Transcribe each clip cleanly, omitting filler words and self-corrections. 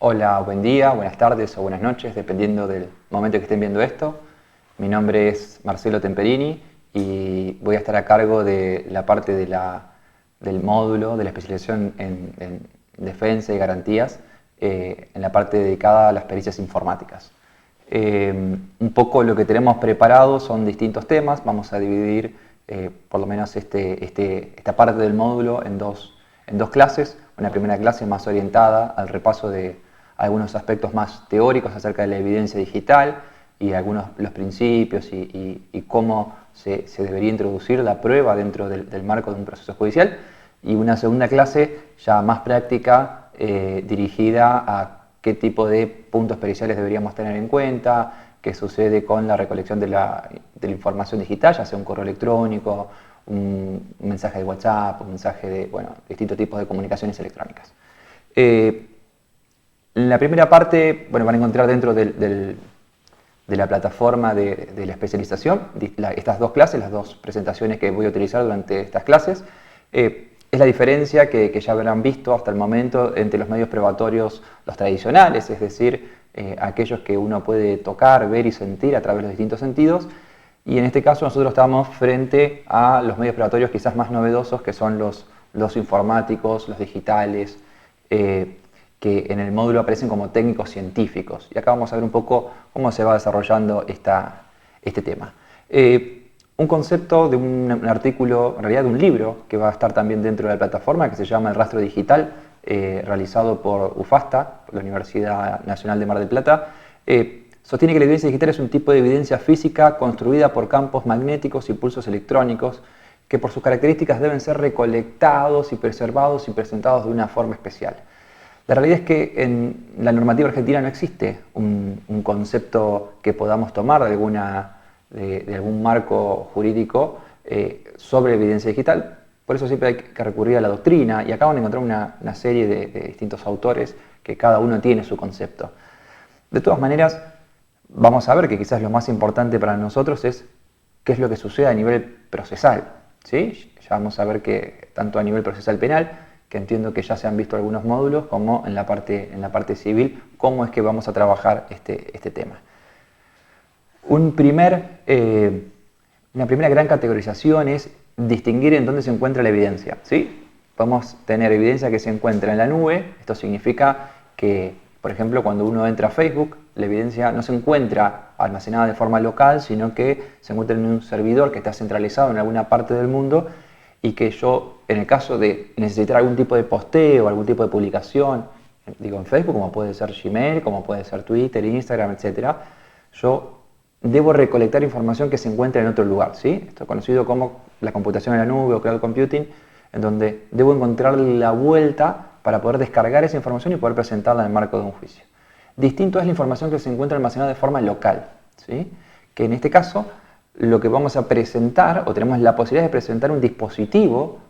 Hola, buen día, buenas tardes o buenas noches, dependiendo del momento que estén viendo esto. Mi nombre es Marcelo Temperini y voy a estar a cargo de la parte del módulo de la especialización en defensa y garantías, en la parte dedicada a las pericias informáticas. Un poco lo que tenemos preparado son distintos temas. Vamos a dividir por lo menos esta parte del módulo en dos clases. Una primera clase más orientada al repaso de algunos aspectos más teóricos acerca de la evidencia digital y algunos los principios y cómo se debería introducir la prueba dentro del marco de un proceso judicial. Y una segunda clase ya más práctica, dirigida a qué tipo de puntos periciales deberíamos tener en cuenta, qué sucede con la recolección de la información digital, ya sea un correo electrónico, un mensaje de WhatsApp, un mensaje de distintos tipos de comunicaciones electrónicas. En la primera parte, van a encontrar dentro de la plataforma de la especialización estas dos clases, las dos presentaciones que voy a utilizar durante estas clases. Es la diferencia que ya habrán visto hasta el momento entre los medios probatorios, los tradicionales, es decir, aquellos que uno puede tocar, ver y sentir a través de los distintos sentidos. Y en este caso nosotros estamos frente a los medios probatorios quizás más novedosos, que son los informáticos, los digitales, que en el módulo aparecen como técnicos científicos. Y acá vamos a ver un poco cómo se va desarrollando este tema. Un concepto de un artículo, en realidad de un libro, que va a estar también dentro de la plataforma, que se llama El Rastro Digital, realizado por UFASTA, por la Universidad Nacional de Mar del Plata, sostiene que la evidencia digital es un tipo de evidencia física construida por campos magnéticos y pulsos electrónicos que por sus características deben ser recolectados y preservados y presentados de una forma especial. La realidad es que en la normativa argentina no existe un concepto que podamos tomar de algún marco jurídico sobre evidencia digital. Por eso siempre hay que recurrir a la doctrina, y acá van a encontrar una serie de distintos autores que cada uno tiene su concepto. De todas maneras, vamos a ver que quizás lo más importante para nosotros es qué es lo que sucede a nivel procesal, ¿sí? Ya vamos a ver que tanto a nivel procesal penal, que entiendo que ya se han visto algunos módulos, como en la parte civil, cómo es que vamos a trabajar este tema. Una primera gran categorización es distinguir en dónde se encuentra la evidencia, ¿sí? Podemos tener evidencia que se encuentra en la nube. Esto significa que, por ejemplo, cuando uno entra a Facebook, la evidencia no se encuentra almacenada de forma local, sino que se encuentra en un servidor que está centralizado en alguna parte del mundo, y que yo, en el caso de necesitar algún tipo de posteo, algún tipo de publicación, digo en Facebook, como puede ser Gmail, como puede ser Twitter, Instagram, etc., yo debo recolectar información que se encuentra en otro lugar, ¿sí? Esto es conocido como la computación en la nube o cloud computing, en donde debo encontrar la vuelta para poder descargar esa información y poder presentarla en el marco de un juicio. Distinto es la información que se encuentra almacenada de forma local, ¿sí? Que en este caso lo que vamos a presentar, o tenemos la posibilidad de presentar un dispositivo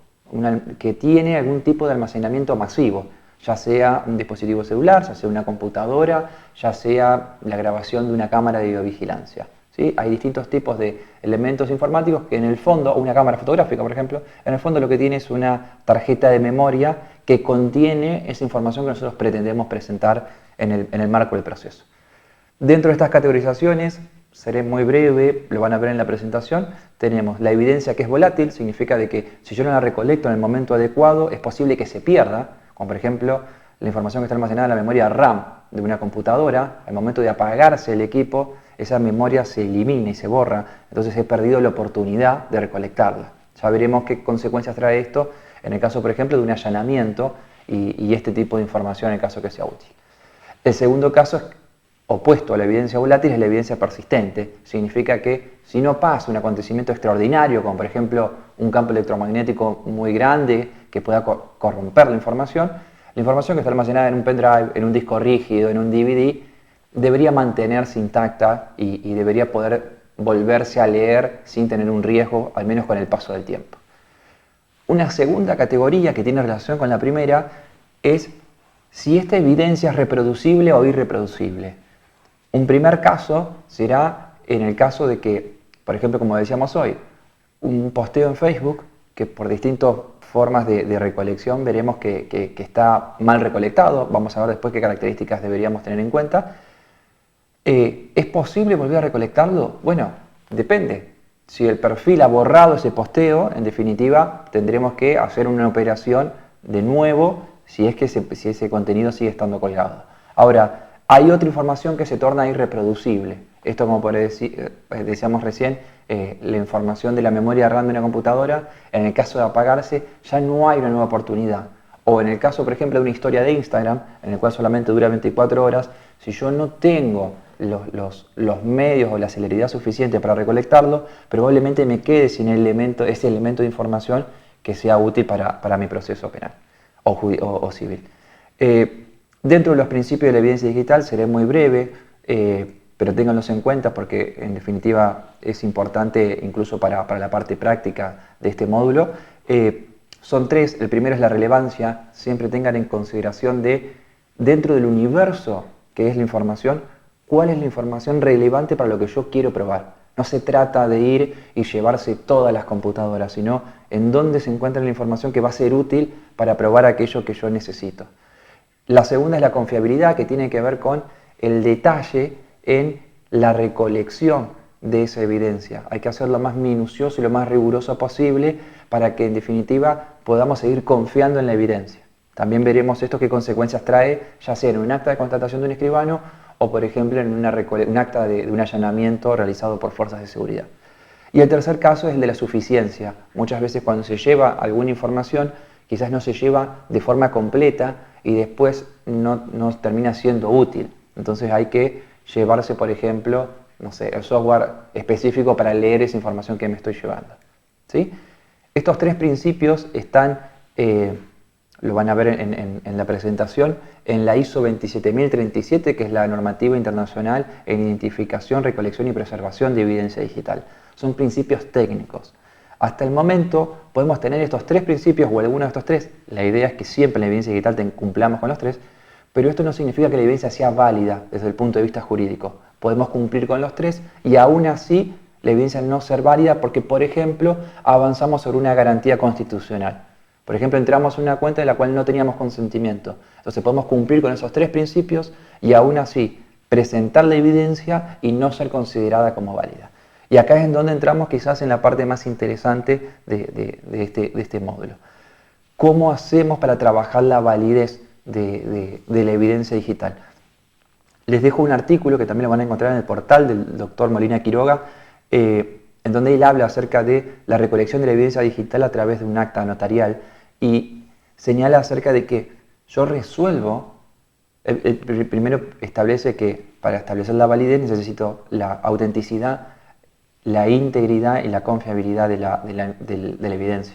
que tiene algún tipo de almacenamiento masivo, ya sea un dispositivo celular, ya sea una computadora, ya sea la grabación de una cámara de videovigilancia, ¿sí? Hay distintos tipos de elementos informáticos que en el fondo, o una cámara fotográfica por ejemplo, en el fondo lo que tiene es una tarjeta de memoria que contiene esa información que nosotros pretendemos presentar en el marco del proceso. Dentro de estas categorizaciones, seré muy breve, lo van a ver en la presentación, tenemos la evidencia que es volátil, significa de que si yo no la recolecto en el momento adecuado, es posible que se pierda, como por ejemplo la información que está almacenada en la memoria RAM de una computadora. Al momento de apagarse el equipo, esa memoria se elimina y se borra, entonces he perdido la oportunidad de recolectarla. Ya veremos qué consecuencias trae esto en el caso, por ejemplo, de un allanamiento y este tipo de información en el caso que sea útil. El segundo caso es opuesto a la evidencia volátil, es la evidencia persistente. Significa que si no pasa un acontecimiento extraordinario, como por ejemplo un campo electromagnético muy grande que pueda corromper la información que está almacenada en un pendrive, en un disco rígido, en un DVD, debería mantenerse intacta y debería poder volverse a leer sin tener un riesgo, al menos con el paso del tiempo. Una segunda categoría que tiene relación con la primera es si esta evidencia es reproducible o irreproducible. Un primer caso será en el caso de que, por ejemplo, como decíamos hoy, un posteo en Facebook que por distintas formas de recolección veremos que está mal recolectado. Vamos a ver después qué características deberíamos tener en cuenta. ¿Es posible volver a recolectarlo? Bueno, depende. Si el perfil ha borrado ese posteo, en definitiva tendremos que hacer una operación de nuevo si es que si ese contenido sigue estando colgado. Ahora, hay otra información que se torna irreproducible. Esto, como decíamos recién, la información de la memoria RAM de una computadora, en el caso de apagarse, ya no hay una nueva oportunidad. O en el caso, por ejemplo, de una historia de Instagram, en el cual solamente dura 24 horas, si yo no tengo los medios o la celeridad suficiente para recolectarlo, probablemente me quede sin ese elemento de información que sea útil para mi proceso penal o civil. Dentro de los principios de la evidencia digital seré muy breve, pero ténganlos en cuenta porque en definitiva es importante incluso para la parte práctica de este módulo. Son tres. El primero es la relevancia. Siempre tengan en consideración dentro del universo que es la información, cuál es la información relevante para lo que yo quiero probar. No se trata de ir y llevarse todas las computadoras, sino en dónde se encuentra la información que va a ser útil para probar aquello que yo necesito. La segunda es la confiabilidad, que tiene que ver con el detalle en la recolección de esa evidencia. Hay que hacerlo lo más minucioso y lo más riguroso posible para que en definitiva podamos seguir confiando en la evidencia. También veremos esto qué consecuencias trae, ya sea en un acta de constatación de un escribano o por ejemplo en un acta de un allanamiento realizado por fuerzas de seguridad. Y el tercer caso es el de la suficiencia. Muchas veces cuando se lleva alguna información quizás no se lleva de forma completa y después no termina siendo útil. Entonces hay que llevarse, por ejemplo, no sé, el software específico para leer esa información que me estoy llevando. ¿Sí? Estos tres principios están, lo van a ver en la presentación, en la ISO 27037, que es la normativa internacional en identificación, recolección y preservación de evidencia digital. Son principios técnicos. Hasta el momento podemos tener estos tres principios o alguno de estos tres. La idea es que siempre en la evidencia digital cumplamos con los tres, pero esto no significa que la evidencia sea válida desde el punto de vista jurídico. Podemos cumplir con los tres y aún así la evidencia no ser válida porque, por ejemplo, avanzamos sobre una garantía constitucional. Por ejemplo, entramos en una cuenta de la cual no teníamos consentimiento. Entonces podemos cumplir con esos tres principios y aún así presentar la evidencia y no ser considerada como válida. Y acá es en donde entramos quizás en la parte más interesante de este módulo. ¿Cómo hacemos para trabajar la validez de la evidencia digital? Les dejo un artículo que también lo van a encontrar en el portal del doctor Molina Quiroga, en donde él habla acerca de la recolección de la evidencia digital a través de un acta notarial y señala acerca de que yo resuelvo, primero establece que para establecer la validez necesito la autenticidad, la integridad y la confiabilidad de la evidencia.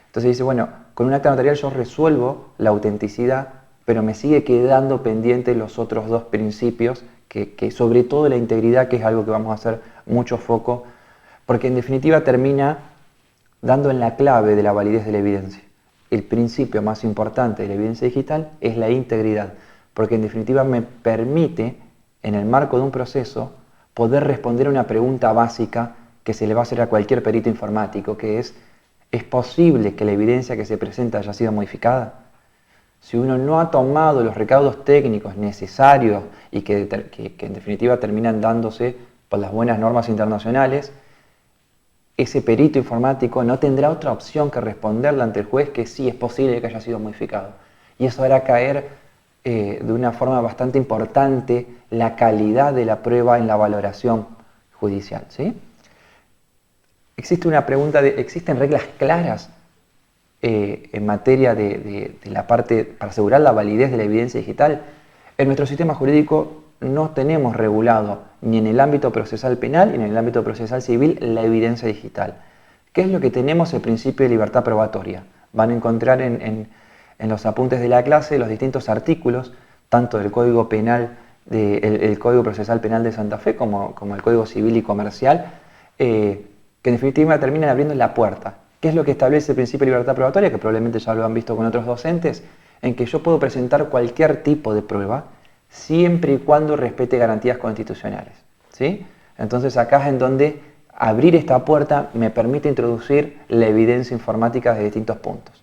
Entonces dice, bueno, con un acta notarial yo resuelvo la autenticidad, pero me sigue quedando pendiente los otros dos principios, que sobre todo la integridad, que es algo que vamos a hacer mucho foco, porque en definitiva termina dando en la clave de la validez de la evidencia. El principio más importante de la evidencia digital es la integridad, porque en definitiva me permite, en el marco de un proceso, poder responder a una pregunta básica que se le va a hacer a cualquier perito informático, que ¿es posible que la evidencia que se presenta haya sido modificada? Si uno no ha tomado los recaudos técnicos necesarios y que en definitiva terminan dándose por las buenas normas internacionales, ese perito informático no tendrá otra opción que responderle ante el juez que sí es posible que haya sido modificado. Y eso hará caer de una forma bastante importante la calidad de la prueba en la valoración judicial. ¿Sí? Existe una pregunta ¿existen reglas claras en materia de la parte para asegurar la validez de la evidencia digital? En nuestro sistema jurídico no tenemos regulado ni en el ámbito procesal penal ni en el ámbito procesal civil la evidencia digital. ¿Qué es lo que tenemos? El principio de libertad probatoria. Van a encontrar en los apuntes de la clase los distintos artículos, tanto del Código Penal, el Código Procesal Penal de Santa Fe como el Código Civil y Comercial, que en definitiva terminan abriendo la puerta. ¿Qué es lo que establece el principio de libertad probatoria? Que probablemente ya lo han visto con otros docentes, en que yo puedo presentar cualquier tipo de prueba siempre y cuando respete garantías constitucionales. ¿Sí? Entonces acá es en donde abrir esta puerta me permite introducir la evidencia informática de distintos puntos.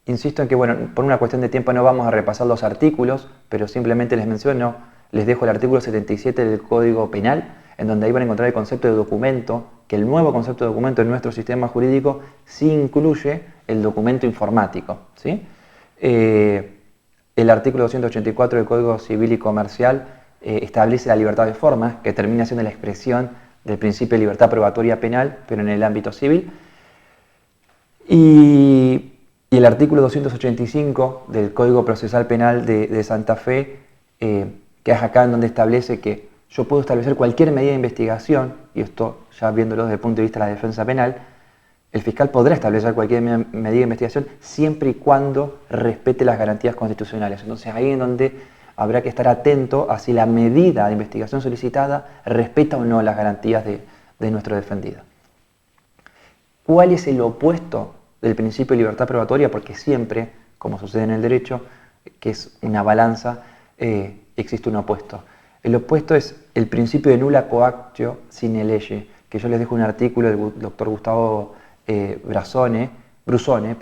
Insisto en que, bueno, por una cuestión de tiempo no vamos a repasar los artículos, pero simplemente les menciono, les dejo el artículo 77 del Código Penal, en donde ahí van a encontrar el concepto de documento, que el nuevo concepto de documento en nuestro sistema jurídico sí incluye el documento informático, ¿sí? El artículo 284 del Código Civil y Comercial establece la libertad de forma, que termina siendo la expresión del principio de libertad probatoria penal, pero en el ámbito civil. Y el artículo 285 del Código Procesal Penal de Santa Fe, que es acá en donde establece que yo puedo establecer cualquier medida de investigación, y esto ya viéndolo desde el punto de vista de la defensa penal, el fiscal podrá establecer cualquier medida de investigación siempre y cuando respete las garantías constitucionales. Entonces ahí es donde habrá que estar atento a si la medida de investigación solicitada respeta o no las garantías de nuestro defendido. ¿Cuál es el opuesto del principio de libertad probatoria? Porque siempre, como sucede en el derecho, que es una balanza, existe un opuesto. El opuesto es el principio de nulla coactio sine lege, que yo les dejo un artículo del doctor Gustavo Brusone,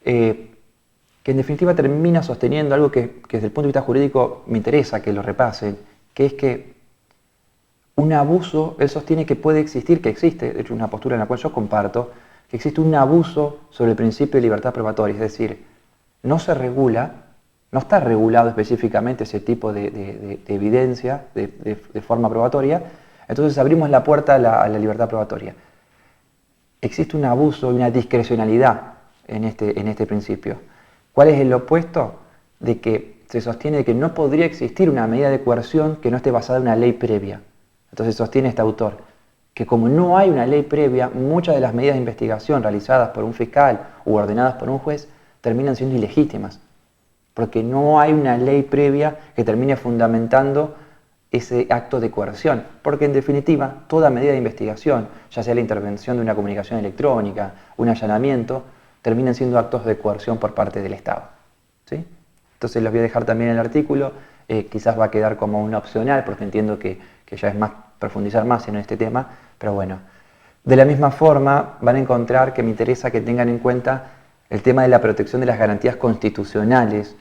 que en definitiva termina sosteniendo algo que desde el punto de vista jurídico me interesa que lo repasen, que es que un abuso, él sostiene que puede existir, que existe, de hecho una postura en la cual yo comparto, que existe un abuso sobre el principio de libertad probatoria, es decir, no se regula, no está regulado específicamente ese tipo de evidencia de forma probatoria, entonces abrimos la puerta a la libertad probatoria. Existe un abuso y una discrecionalidad en este principio. ¿Cuál es el opuesto? De que se sostiene de que no podría existir una medida de coerción que no esté basada en una ley previa. Entonces sostiene este autor que como no hay una ley previa, muchas de las medidas de investigación realizadas por un fiscal u ordenadas por un juez terminan siendo ilegítimas, porque no hay una ley previa que termine fundamentando ese acto de coerción, porque en definitiva toda medida de investigación, ya sea la intervención de una comunicación electrónica, un allanamiento, terminan siendo actos de coerción por parte del Estado, ¿sí? Entonces los voy a dejar también en el artículo, quizás va a quedar como un opcional, porque entiendo que ya es más profundizar más en este tema, pero bueno. De la misma forma van a encontrar que me interesa que tengan en cuenta el tema de la protección de las garantías constitucionales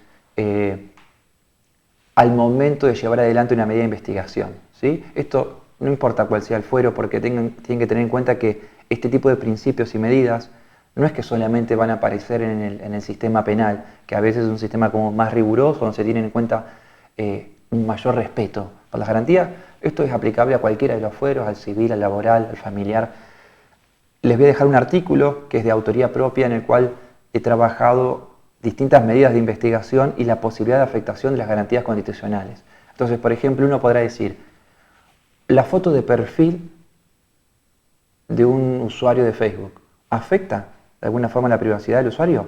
al momento de llevar adelante una medida de investigación, ¿sí? Esto no importa cuál sea el fuero, porque tienen que tener en cuenta que este tipo de principios y medidas no es que solamente van a aparecer en el sistema penal, que a veces es un sistema como más riguroso, donde se tiene en cuenta un mayor respeto por las garantías. Esto es aplicable a cualquiera de los fueros, al civil, al laboral, al familiar. Les voy a dejar un artículo que es de autoría propia en el cual he trabajado distintas medidas de investigación y la posibilidad de afectación de las garantías constitucionales. Entonces, por ejemplo, uno podrá decir, la foto de perfil de un usuario de Facebook, ¿afecta de alguna forma la privacidad del usuario?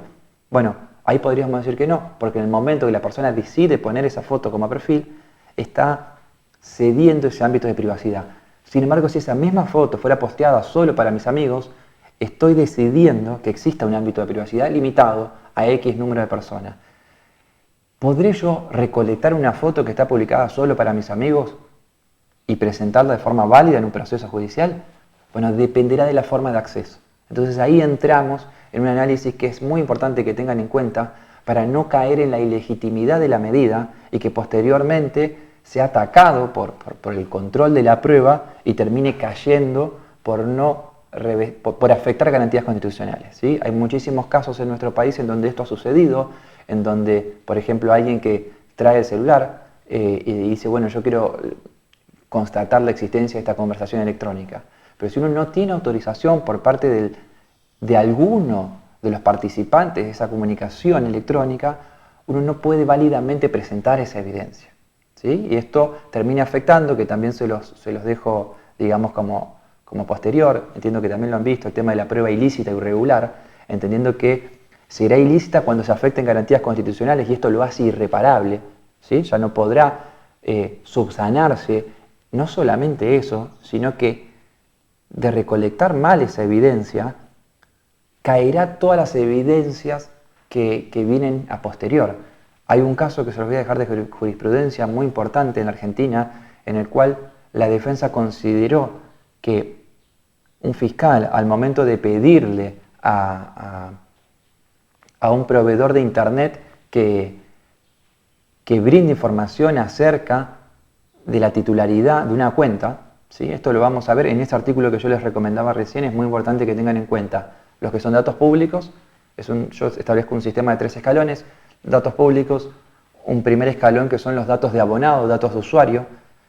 Bueno, ahí podríamos decir que no, porque en el momento que la persona decide poner esa foto como perfil, está cediendo ese ámbito de privacidad. Sin embargo, si esa misma foto fuera posteada solo para mis amigos, estoy decidiendo que exista un ámbito de privacidad limitado a X número de personas. ¿Podré yo recolectar una foto que está publicada solo para mis amigos y presentarla de forma válida en un proceso judicial? Bueno, dependerá de la forma de acceso. Entonces ahí entramos en un análisis que es muy importante que tengan en cuenta para no caer en la ilegitimidad de la medida y que posteriormente sea atacado por el control de la prueba y termine cayendo por afectar garantías constitucionales, ¿sí? Hay muchísimos casos en nuestro país en donde esto ha sucedido, en donde, por ejemplo, alguien que trae el celular y dice, bueno, yo quiero constatar la existencia de esta conversación electrónica. Pero si uno no tiene autorización por parte de alguno de los participantes de esa comunicación electrónica, uno no puede válidamente presentar esa evidencia, ¿sí? Y esto termina afectando, que también se los dejo, digamos, como posterior, entiendo que también lo han visto, el tema de la prueba ilícita o irregular, entendiendo que será ilícita cuando se afecten garantías constitucionales y esto lo hace irreparable, ¿sí? Ya no podrá subsanarse, no solamente eso, sino que de recolectar mal esa evidencia, caerá todas las evidencias que vienen a posterior. Hay un caso que se los voy a dejar de jurisprudencia muy importante en la Argentina, en el cual la defensa consideró que un fiscal, al momento de pedirle a un proveedor de Internet que brinde información acerca de la titularidad de una cuenta, ¿sí? Esto lo vamos a ver en ese artículo que yo les recomendaba recién. Es muy importante que tengan en cuenta los que son datos públicos. Yo establezco un sistema de 3 escalones: datos públicos, un primer escalón que son los datos de abonado, datos de usuario,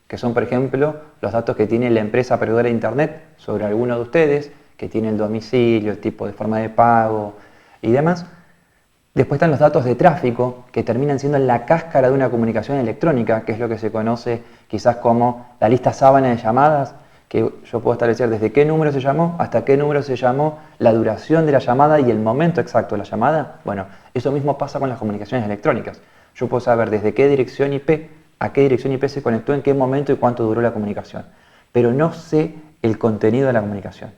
que son, por ejemplo, los datos que tiene la empresa proveedora de Internet sobre alguno de ustedes, que tiene el domicilio, el tipo de forma de pago y demás. Después están los datos de tráfico, que terminan siendo la cáscara de una comunicación electrónica, que es lo que se conoce quizás como la lista sábana de llamadas, que yo puedo establecer desde qué número se llamó hasta qué número se llamó, la duración de la llamada y el momento exacto de la llamada. Bueno, eso mismo pasa con las comunicaciones electrónicas. Yo puedo saber desde qué dirección IP a qué dirección IP se conectó, en qué momento y cuánto duró la comunicación, pero no sé el contenido de la comunicación.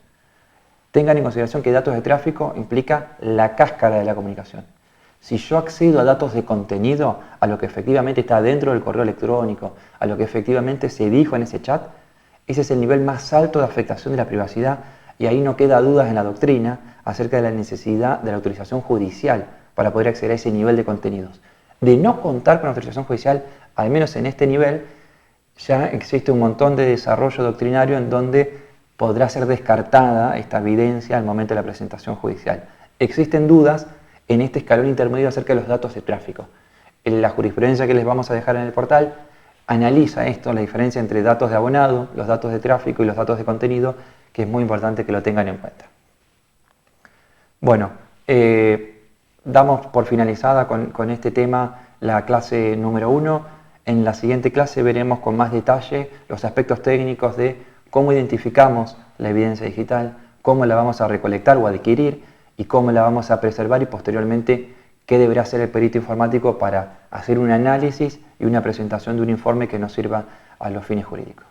Tengan en consideración que datos de tráfico implica la cáscara de la comunicación. Si yo accedo a datos de contenido, a lo que efectivamente está dentro del correo electrónico, a lo que efectivamente se dijo en ese chat, ese es el nivel más alto de afectación de la privacidad, y ahí no queda dudas en la doctrina acerca de la necesidad de la autorización judicial para poder acceder a ese nivel de contenidos. De no contar con autorización judicial, al menos en este nivel, ya existe un montón de desarrollo doctrinario en donde podrá ser descartada esta evidencia al momento de la presentación judicial. Existen dudas en este escalón intermedio acerca de los datos de tráfico. En la jurisprudencia que les vamos a dejar en el portal analiza esto, la diferencia entre datos de abonado, los datos de tráfico y los datos de contenido, que es muy importante que lo tengan en cuenta. Bueno, damos por finalizada con este tema la clase número 1. En la siguiente clase veremos con más detalle los aspectos técnicos de cómo identificamos la evidencia digital, cómo la vamos a recolectar o adquirir y cómo la vamos a preservar, y posteriormente qué deberá hacer el perito informático para hacer un análisis y una presentación de un informe que nos sirva a los fines jurídicos.